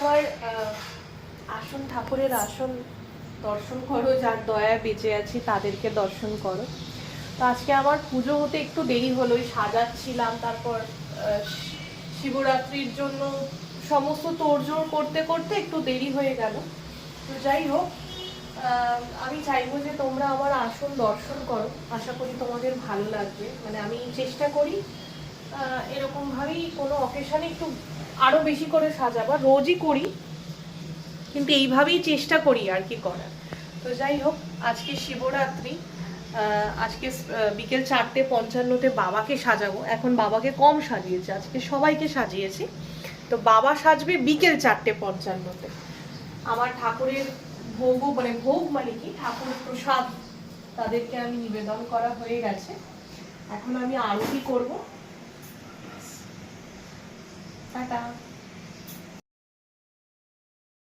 আমার আসন, ঠাকুরের আসন দর্শন করো, যার দয়া বেঁচে আছি তাদেরকে দর্শন করো। তো আজকে আমার পুজো হতে একটু দেরি হলো, সাজাচ্ছিলাম, তারপর শিবরাত্রির জন্য সমস্ত তোড়জোড় করতে করতে একটু দেরি হয়ে গেল। তো যাই হোক, আমি চাইবো যে তোমরা আমার আসন দর্শন করো, আশা করি তোমাদের ভালো লাগবে। মানে আমি চেষ্টা করি এরকমভাবেই কোনো অকেশনে একটু আরও বেশি করে সাজাবার, রোজই করি কিন্তু এইভাবেই চেষ্টা করি আর কি করার। তো যাই হোক, আজকে শিবরাত্রি, আজকে বিকেল 4:55 বাবাকে সাজাবো। এখন বাবাকে কম সাজিয়েছে, আজকে সবাইকে সাজিয়েছি। তো বাবা সাজবে বিকেল 4:55। আমার ঠাকুরের ভোগ, মানে ভোগ মানে কি, ঠাকুরের প্রসাদ তাদেরকে আমি নিবেদন করা হয়ে গেছে। এখন আমি আরতি করবো। টাটা।